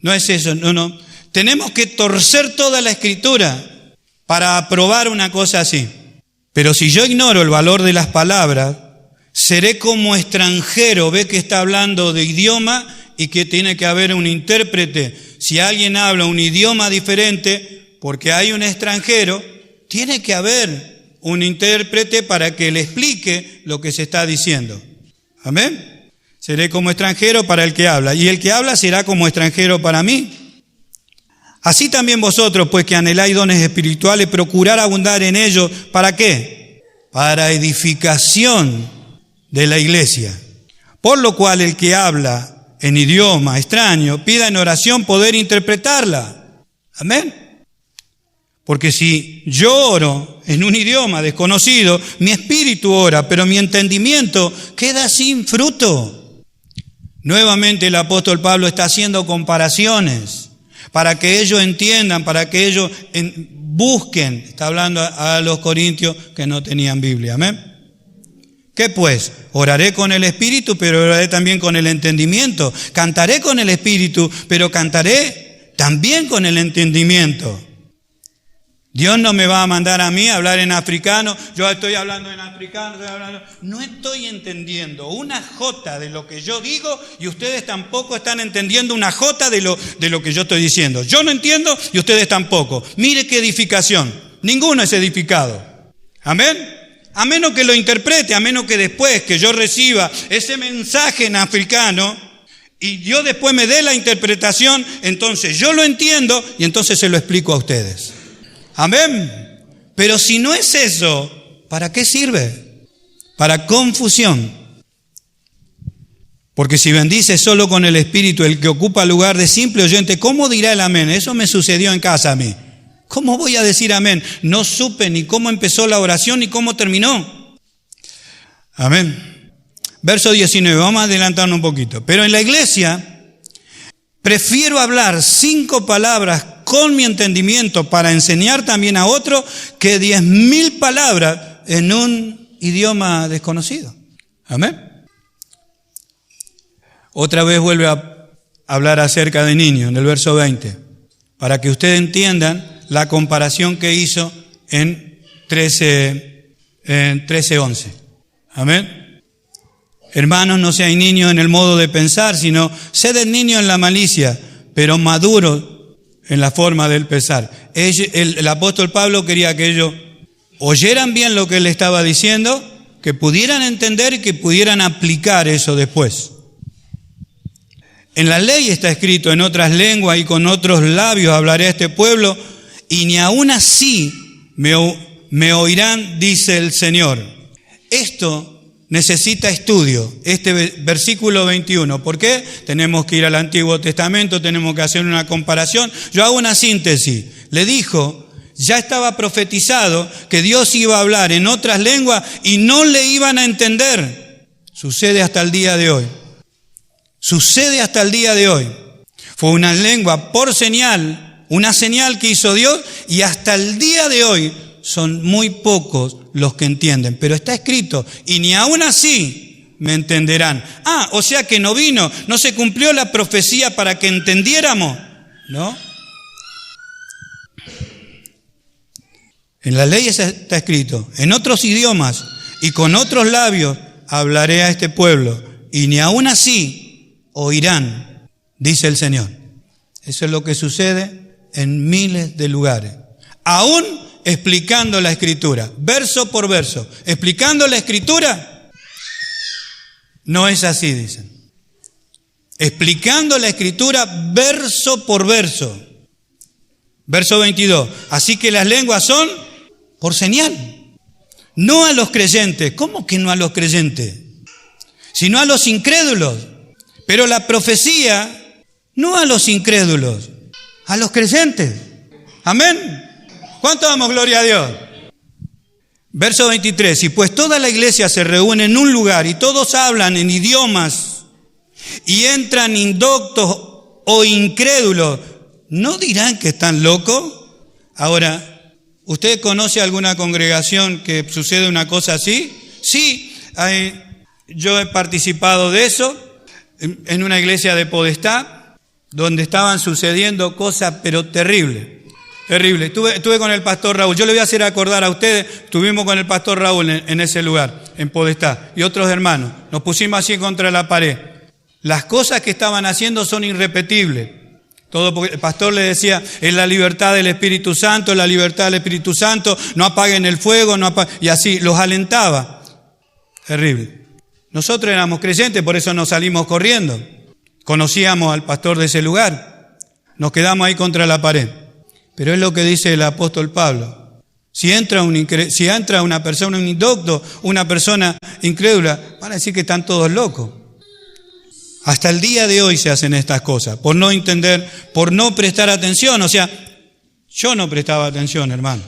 No es eso, no. Tenemos que torcer toda la escritura para aprobar una cosa así. Pero si yo ignoro el valor de las palabras, seré como extranjero. Ve que está hablando de idioma y que tiene que haber un intérprete. Si alguien habla un idioma diferente, porque hay un extranjero, tiene que haber un intérprete para que le explique lo que se está diciendo. Amén. Seré como extranjero para el que habla, y el que habla será como extranjero para mí. Así también vosotros, pues que anheláis dones espirituales, procurad abundar en ellos. ¿Para qué? Para edificación de la iglesia. Por lo cual el que habla en idioma extraño, pida en oración poder interpretarla. Amén. Porque si yo oro en un idioma desconocido, mi espíritu ora, pero mi entendimiento queda sin fruto. Nuevamente el apóstol Pablo está haciendo comparaciones para que ellos entiendan, para que ellos busquen. Está hablando a los corintios que no tenían Biblia. Amén. ¿Qué pues? Oraré con el espíritu, pero oraré también con el entendimiento. Cantaré con el espíritu, pero cantaré también con el entendimiento. Dios no me va a mandar a mí a hablar en africano. Yo estoy hablando en africano. No estoy entendiendo una jota de lo que yo digo y ustedes tampoco están entendiendo una jota de lo que yo estoy diciendo. Yo no entiendo y ustedes tampoco. Mire qué edificación. Ninguno es edificado. Amén. A menos que lo interprete, a menos que después que yo reciba ese mensaje en africano y yo después me dé la interpretación, entonces yo lo entiendo y entonces se lo explico a ustedes. Amén. Pero si no es eso, ¿para qué sirve? Para confusión. Porque si bendice solo con el Espíritu el que ocupa lugar de simple oyente, ¿cómo dirá el amén? Eso me sucedió en casa a mí. ¿Cómo voy a decir amén? No supe ni cómo empezó la oración ni cómo terminó. Amén. Verso 19, vamos a adelantarnos un poquito. Pero en la iglesia prefiero hablar 5 palabras con mi entendimiento para enseñar también a otro que 10.000 palabras en un idioma desconocido. Amén. Otra vez vuelve a hablar acerca de niños en el verso 20, para que ustedes entiendan la comparación que hizo en 13:11. Amén. Hermanos, no seáis niños en el modo de pensar, sino sed niños en la malicia, pero maduros en la forma del pensar. El apóstol Pablo quería que ellos oyeran bien lo que él estaba diciendo, que pudieran entender y que pudieran aplicar eso después. En la ley está escrito: en otras lenguas y con otros labios hablaré a este pueblo, y ni aun así me oirán, dice el Señor. Esto necesita estudio, este versículo 21. ¿Por qué? Tenemos que ir al Antiguo Testamento, tenemos que hacer una comparación. Yo hago una síntesis. Le dijo, ya estaba profetizado que Dios iba a hablar en otras lenguas y no le iban a entender. Sucede hasta el día de hoy. Sucede hasta el día de hoy. Fue una lengua por señal, una señal que hizo Dios, y hasta el día de hoy son muy pocos los que entienden. Pero está escrito, y ni aun así me entenderán. O sea que no se cumplió la profecía para que entendiéramos, ¿no? En la ley está escrito, en otros idiomas y con otros labios hablaré a este pueblo, y ni aun así oirán, dice el Señor. Eso es lo que sucede en miles de lugares. Aún explicando la Escritura, verso por verso, explicando la Escritura, no es así, dicen. Explicando la Escritura verso por verso. Verso 22, así que las lenguas son por señal, no a los creyentes. ¿Cómo que no a los creyentes? Sino a los incrédulos. Pero la profecía no a los incrédulos, a los creyentes. Amén. ¿Cuánto damos gloria a Dios? Verso 23, y pues toda la iglesia se reúne en un lugar y todos hablan en idiomas y entran indoctos o incrédulos, ¿no dirán que están locos? Ahora, ¿usted conoce alguna congregación que sucede una cosa así? Sí, yo he participado de eso en una iglesia de Podestá, donde estaban sucediendo cosas pero terribles. Terrible. Estuve con el pastor Raúl. Yo le voy a hacer acordar a ustedes, estuvimos con el pastor Raúl en ese lugar, en Podestá, y otros hermanos. Nos pusimos así contra la pared. Las cosas que estaban haciendo son irrepetibles. Todo porque el pastor le decía, es la libertad del Espíritu Santo, es la libertad del Espíritu Santo, no apaguen el fuego, y así los alentaba. Terrible. Nosotros éramos creyentes, por eso nos salimos corriendo. Conocíamos al pastor de ese lugar. Nos quedamos ahí contra la pared. Pero es lo que dice el apóstol Pablo. Si entra una persona, un indocto, una persona incrédula, van a decir que están todos locos. Hasta el día de hoy se hacen estas cosas, por no entender, por no prestar atención. O sea, yo no prestaba atención, hermano.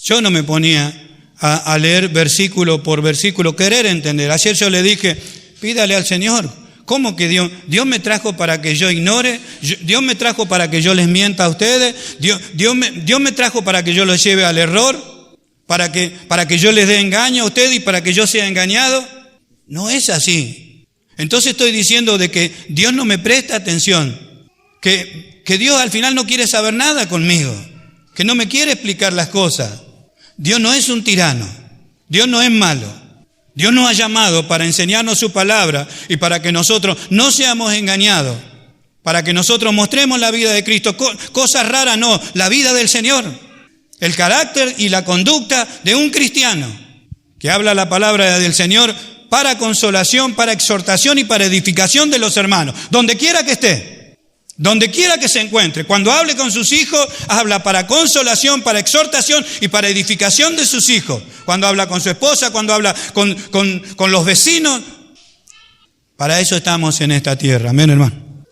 Yo no me ponía a leer versículo por versículo, querer entender. Ayer yo le dije, pídale al Señor. ¿Cómo que Dios me trajo para que yo ignore? ¿Dios me trajo para que yo les mienta a ustedes? ¿Dios me trajo para que yo los lleve al error? ¿Para que yo les dé engaño a ustedes y para que yo sea engañado? No es así. Entonces estoy diciendo de que Dios no me presta atención, que Dios al final no quiere saber nada conmigo, que no me quiere explicar las cosas. Dios no es un tirano, Dios no es malo. Dios nos ha llamado para enseñarnos su palabra y para que nosotros no seamos engañados, para que nosotros mostremos la vida de Cristo. Cosas raras no, la vida del Señor, el carácter y la conducta de un cristiano que habla la palabra del Señor para consolación, para exhortación y para edificación de los hermanos, donde quiera que esté. Donde quiera que se encuentre, cuando hable con sus hijos, habla para consolación, para exhortación y para edificación de sus hijos. Cuando habla con su esposa, cuando habla con los vecinos. Para eso estamos en esta tierra. Amén, hermano.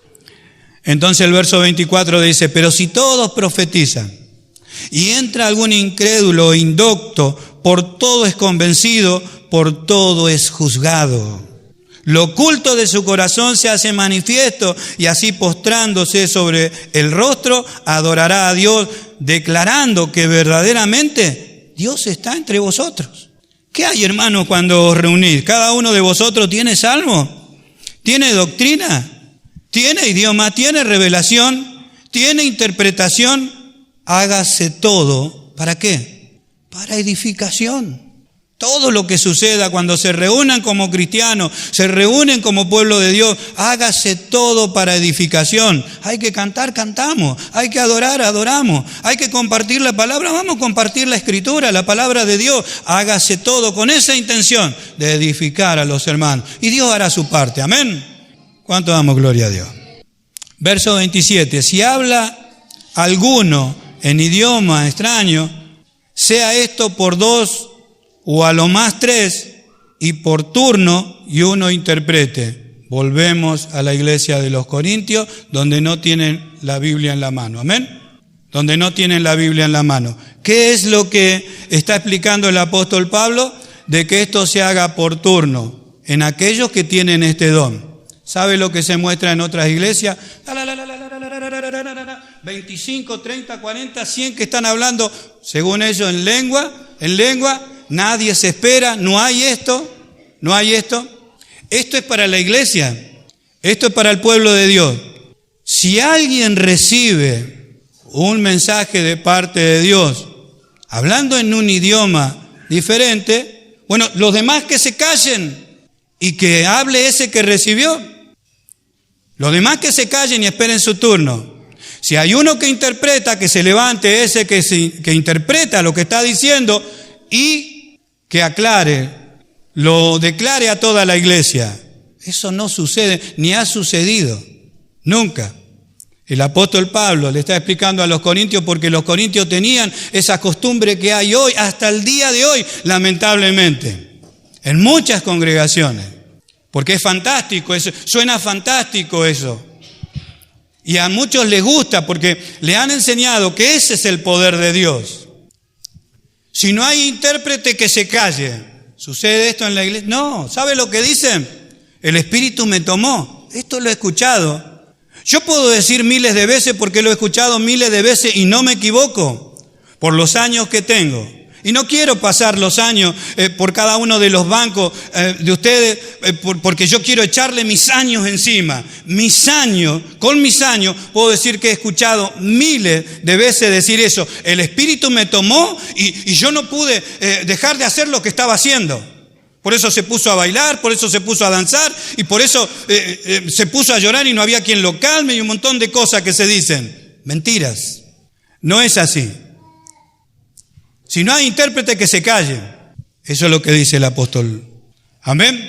Entonces el verso 24 dice, pero si todos profetizan y entra algún incrédulo o indocto, por todo es convencido, por todo es juzgado. lo oculto de su corazón se hace manifiesto, y así postrándose sobre el rostro, adorará a Dios, declarando que verdaderamente Dios está entre vosotros. ¿Qué hay, hermanos, cuando os reunís? ¿Cada uno de vosotros tiene salmo? ¿Tiene doctrina? ¿Tiene idioma? ¿Tiene revelación? ¿Tiene interpretación? Hágase todo, ¿para qué? Para edificación. Todo lo que suceda cuando se reúnan como cristianos, se reúnen como pueblo de Dios, hágase todo para edificación. Hay que cantar, cantamos. Hay que adorar, adoramos. Hay que compartir la palabra, vamos a compartir la Escritura, la palabra de Dios. Hágase todo con esa intención de edificar a los hermanos. Y Dios hará su parte, amén. ¿Cuánto damos gloria a Dios? Verso 27, si habla alguno en idioma extraño, sea esto por 2 o a lo más 3, y por turno, y uno interprete. Volvemos a la iglesia de los Corintios, donde no tienen la Biblia en la mano. ¿Amén? Donde no tienen la Biblia en la mano. ¿Qué es lo que está explicando el apóstol Pablo? De que esto se haga por turno, en aquellos que tienen este don. ¿Sabe lo que se muestra en otras iglesias? 25, 30, 40, 100 que están hablando, según ellos, en lengua. Nadie se espera, no hay esto. Esto es para la iglesia, esto es para el pueblo de Dios. Si alguien recibe un mensaje de parte de Dios, hablando en un idioma diferente, bueno, los demás que se callen y que hable ese que recibió. Los demás que se callen y esperen su turno. Si hay uno que interpreta, que se levante ese que interpreta lo que está diciendo y que aclare, lo declare a toda la iglesia. Eso no sucede, ni ha sucedido, nunca. El apóstol Pablo le está explicando a los corintios porque los corintios tenían esa costumbre que hay hoy, hasta el día de hoy, lamentablemente, en muchas congregaciones. Porque es fantástico, suena fantástico eso. Y a muchos les gusta porque le han enseñado que ese es el poder de Dios. Si no hay intérprete, que se calle. ¿Sucede esto en la iglesia? No, ¿sabe lo que dicen? El Espíritu me tomó. Esto lo he escuchado. Yo puedo decir miles de veces porque lo he escuchado miles de veces y no me equivoco por los años que tengo. Y no quiero pasar los años por cada uno de los bancos de ustedes porque yo quiero echarle mis años encima. Con mis años puedo decir que he escuchado miles de veces decir eso. El Espíritu me tomó y yo no pude dejar de hacer lo que estaba haciendo. Por eso se puso a bailar, por eso se puso a danzar y por eso se puso a llorar y no había quien lo calme y un montón de cosas que se dicen. Mentiras. No es así. Si no hay intérprete, que se calle. Eso es lo que dice el apóstol. Amén.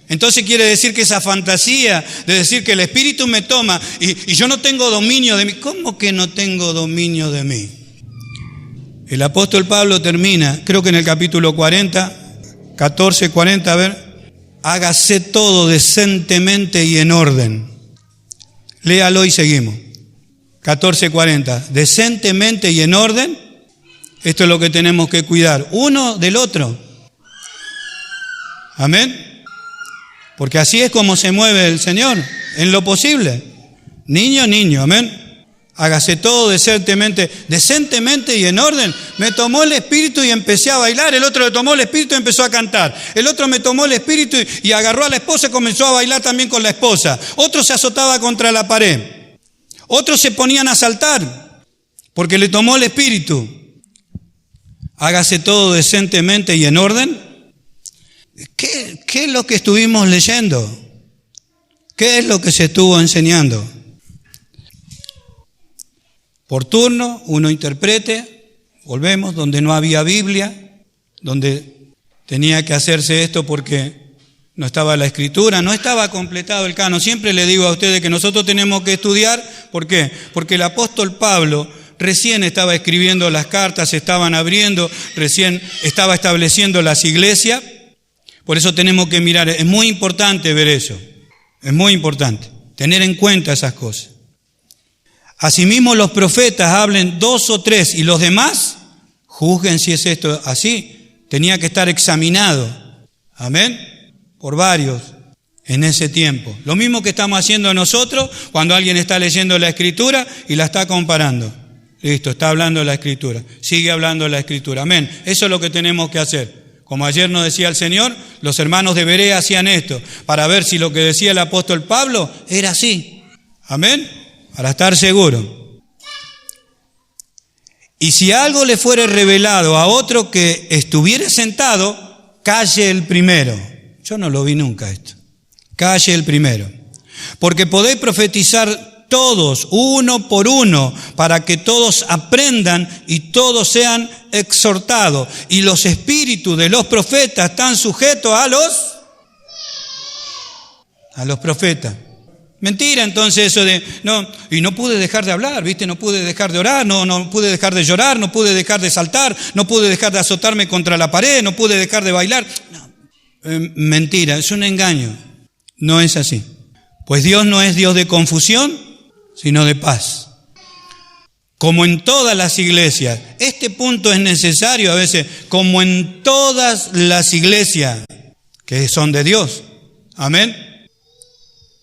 Entonces quiere decir que esa fantasía de decir que el Espíritu me toma y yo no tengo dominio de mí. ¿Cómo que no tengo dominio de mí? El apóstol Pablo termina, creo que en el capítulo 14, 40, a ver. Hágase todo decentemente y en orden. Léalo y seguimos. 14:40. Decentemente y en orden. Esto es lo que tenemos que cuidar, uno del otro. Amén. Porque así es como se mueve el Señor, en lo posible. Niño, amén. Hágase todo decentemente y en orden. Me tomó el Espíritu y empecé a bailar. El otro le tomó el Espíritu y empezó a cantar. El otro me tomó el Espíritu y agarró a la esposa y comenzó a bailar también con la esposa. Otro se azotaba contra la pared. Otros se ponían a saltar porque le tomó el Espíritu. Hágase todo decentemente y en orden. ¿Qué es lo que estuvimos leyendo? ¿Qué es lo que se estuvo enseñando? Por turno, uno interprete, volvemos, donde no había Biblia, donde tenía que hacerse esto porque no estaba la Escritura, no estaba completado el canon. Siempre le digo a ustedes que nosotros tenemos que estudiar. ¿Por qué? Porque el apóstol Pablo recién estaba escribiendo las cartas, se estaban abriendo, recién estaba estableciendo las iglesias. Por eso tenemos que mirar, es muy importante ver eso, es muy importante tener en cuenta esas cosas. Asimismo los profetas hablen 2 o 3 y los demás juzguen si es esto así. Tenía que estar examinado, amén, por varios. en ese tiempo. Lo mismo que estamos haciendo nosotros cuando alguien está leyendo la Escritura y la está comparando. Listo, está hablando de la Escritura. Sigue hablando de la Escritura. Amén. Eso es lo que tenemos que hacer. Como ayer nos decía el Señor, los hermanos de Berea hacían esto para ver si lo que decía el apóstol Pablo era así. Amén. Para estar seguro. Y si algo le fuere revelado a otro que estuviere sentado, calle el primero. Yo no lo vi nunca esto. Calle el primero. Porque podéis profetizar todos, uno por uno, para que todos aprendan y todos sean exhortados. Y los espíritus de los profetas están sujetos a los profetas. Mentira entonces eso de, no, y no pude dejar de hablar, ¿viste? No pude dejar de orar, no pude dejar de llorar, no pude dejar de saltar, no pude dejar de azotarme contra la pared, no pude dejar de bailar. No. Mentira, es un engaño. No es así. Pues Dios no es Dios de confusión, sino de paz. Como en todas las iglesias. Este punto es necesario a veces, como en todas las iglesias que son de Dios. Amén.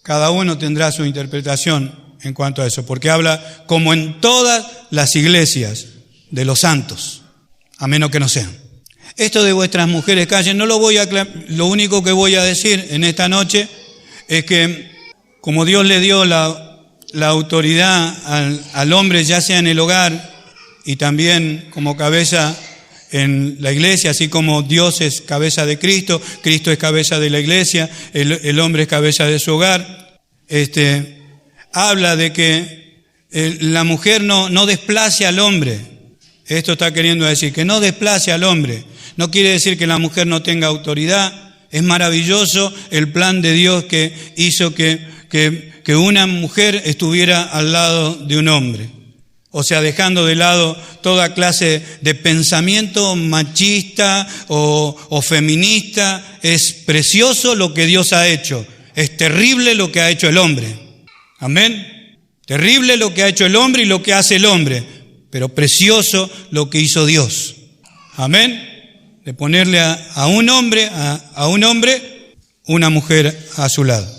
Cada uno tendrá su interpretación en cuanto a eso, porque habla como en todas las iglesias de los santos, a menos que no sean. Esto de vuestras mujeres callen, no lo voy a lo único que voy a decir en esta noche es que como Dios le dio la autoridad al hombre, ya sea en el hogar y también como cabeza en la iglesia, así como Dios es cabeza de Cristo, Cristo es cabeza de la iglesia, el hombre es cabeza de su hogar, habla de que la mujer no desplace al hombre. Esto está queriendo decir que no desplace al hombre. No quiere decir que la mujer no tenga autoridad. Es maravilloso el plan de Dios que hizo que una mujer estuviera al lado de un hombre. O sea, dejando de lado toda clase de pensamiento machista o feminista. Es precioso lo que Dios ha hecho. Es terrible lo que ha hecho el hombre. Amén. Terrible lo que ha hecho el hombre y lo que hace el hombre. Pero precioso lo que hizo Dios. Amén. De ponerle a un hombre una mujer a su lado.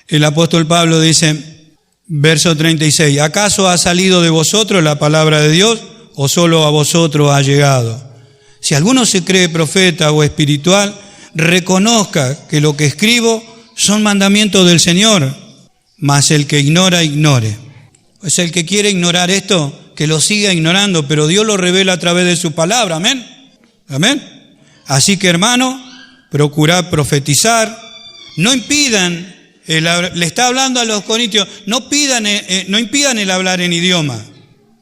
El apóstol Pablo dice, verso 36, ¿acaso ha salido de vosotros la palabra de Dios o solo a vosotros ha llegado? Si alguno se cree profeta o espiritual, reconozca que lo que escribo son mandamientos del Señor, mas el que ignora, ignore. Pues el que quiere ignorar esto, que lo siga ignorando, pero Dios lo revela a través de su palabra, amén. Amén. Así que hermano, procurad profetizar, no impidan, le está hablando a los corintios, no impidan el hablar en idioma,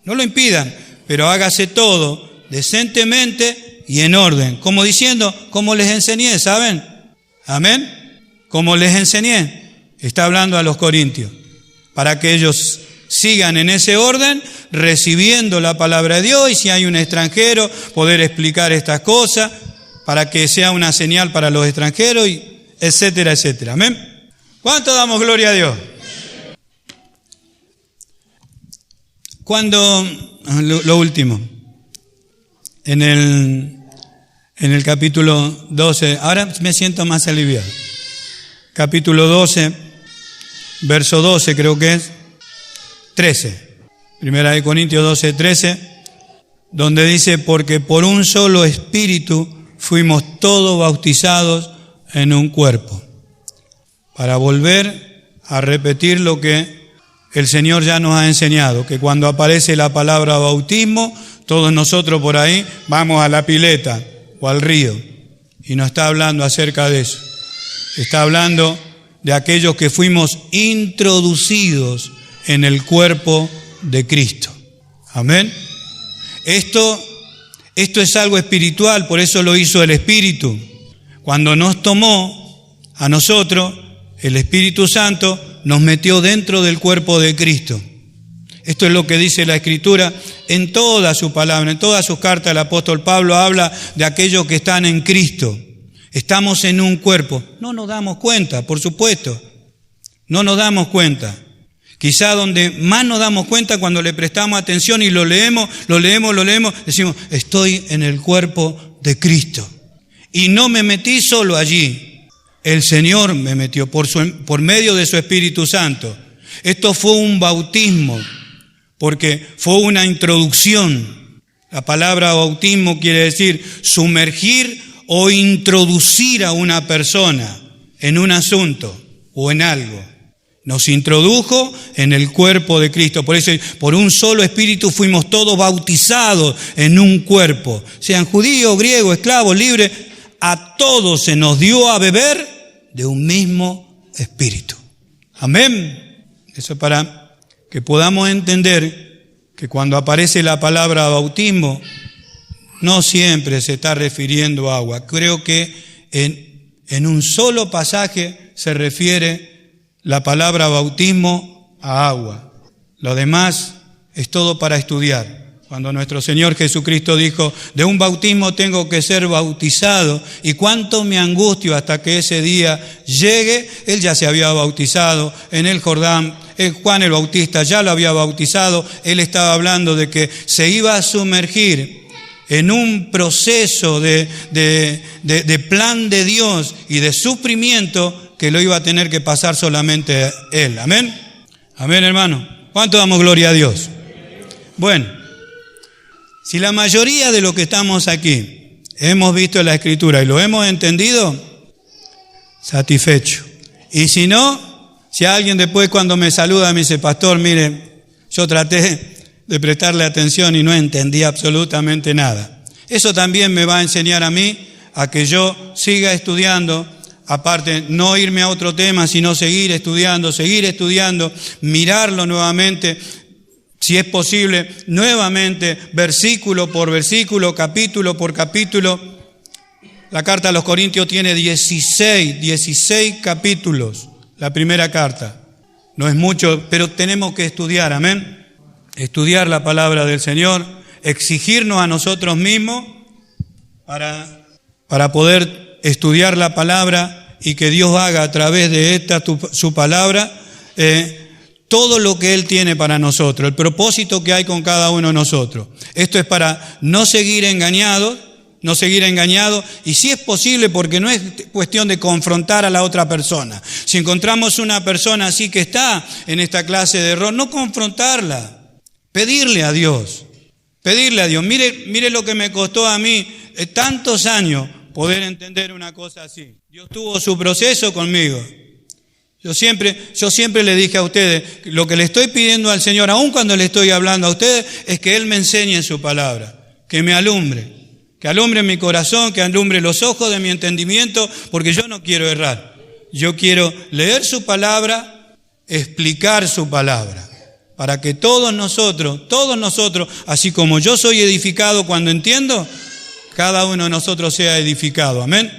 no lo impidan, pero hágase todo decentemente y en orden, como diciendo, como les enseñé, ¿saben? Amén. Como les enseñé, está hablando a los corintios, para que ellos sigan en ese orden, recibiendo la palabra de Dios, y si hay un extranjero, poder explicar estas cosas, para que sea una señal para los extranjeros, y etcétera, etcétera. Amén. ¿Cuánto damos gloria a Dios? Cuando, lo último, en el capítulo 12, ahora me siento más aliviado. Capítulo 12, verso 12 creo que es, 13. Primera de Corintios 12, 13, donde dice, porque por un solo espíritu fuimos todos bautizados en un cuerpo. Para volver a repetir lo que el Señor ya nos ha enseñado, que cuando aparece la palabra bautismo, todos nosotros por ahí vamos a la pileta o al río, y no está hablando acerca de eso. Está hablando de aquellos que fuimos introducidos en el cuerpo de Cristo. Amén. Esto es algo espiritual, por eso lo hizo el Espíritu. Cuando nos tomó a nosotros, el Espíritu Santo nos metió dentro del cuerpo de Cristo. Esto es lo que dice la Escritura en toda su palabra, en todas sus cartas. El apóstol Pablo habla de aquellos que están en Cristo. Estamos en un cuerpo. No nos damos cuenta, por supuesto. No nos damos cuenta. Quizá donde más nos damos cuenta cuando le prestamos atención y lo leemos, decimos, estoy en el cuerpo de Cristo. Y no me metí solo allí. El Señor me metió por medio de su Espíritu Santo. Esto fue un bautismo, porque fue una introducción. La palabra bautismo quiere decir sumergir o introducir a una persona en un asunto o en algo. Nos introdujo en el cuerpo de Cristo. Por eso, por un solo Espíritu fuimos todos bautizados en un cuerpo. Sean judíos, griegos, esclavos, libres, a todos se nos dio a beber de un mismo Espíritu. Amén. Eso es para que podamos entender que cuando aparece la palabra bautismo, no siempre se está refiriendo a agua. Creo que en un solo pasaje se refiere la palabra bautismo a agua. Lo demás es todo para estudiar. Cuando nuestro Señor Jesucristo dijo, de un bautismo tengo que ser bautizado, y cuánto me angustio hasta que ese día llegue. Él ya se había bautizado en el Jordán, Juan el Bautista ya lo había bautizado. Él estaba hablando de que se iba a sumergir en un proceso de plan de Dios y de sufrimiento que lo iba a tener que pasar solamente Él. Amén. Amén, hermano. ¿Cuánto damos gloria a Dios? Bueno, si la mayoría de los que estamos aquí hemos visto la Escritura y lo hemos entendido, satisfecho. Y si no, si alguien después cuando me saluda me dice, pastor, mire, yo traté de prestarle atención y no entendí absolutamente nada. Eso también me va a enseñar a mí a que yo siga estudiando. Aparte, no irme a otro tema, sino seguir estudiando, mirarlo nuevamente, si es posible, nuevamente, versículo por versículo, capítulo por capítulo. La carta a los Corintios tiene 16 capítulos, la primera carta. No es mucho, pero tenemos que estudiar, amén. Estudiar la palabra del Señor, exigirnos a nosotros mismos para poder estudiar la palabra y que Dios haga a través de esta su palabra todo lo que Él tiene para nosotros, el propósito que hay con cada uno de nosotros. Esto es para no seguir engañados, y si es posible, porque no es cuestión de confrontar a la otra persona. Si encontramos una persona así que está en esta clase de error, no confrontarla, pedirle a Dios. Mire lo que me costó a mí tantos años poder entender una cosa así. Dios tuvo su proceso conmigo. Yo siempre le dije a ustedes, lo que le estoy pidiendo al Señor, aun cuando le estoy hablando a ustedes, es que Él me enseñe en su palabra, que me alumbre, que alumbre mi corazón, que alumbre los ojos de mi entendimiento, porque yo no quiero errar. Yo quiero leer su palabra, explicar su palabra, para que todos nosotros, así como yo soy edificado cuando entiendo, cada uno de nosotros sea edificado, amén,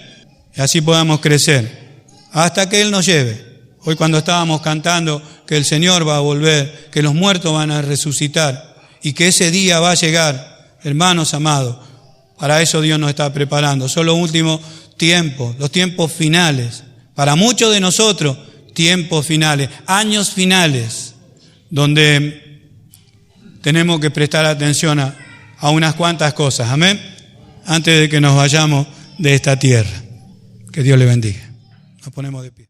y así podamos crecer, hasta que Él nos lleve. Hoy cuando estábamos cantando que el Señor va a volver, que los muertos van a resucitar, y que ese día va a llegar, hermanos amados, para eso Dios nos está preparando. Son los últimos tiempos, los tiempos finales, para muchos de nosotros, tiempos finales, años finales, donde tenemos que prestar atención a unas cuantas cosas, amén, antes de que nos vayamos de esta tierra. Que Dios le bendiga. Nos ponemos de pie.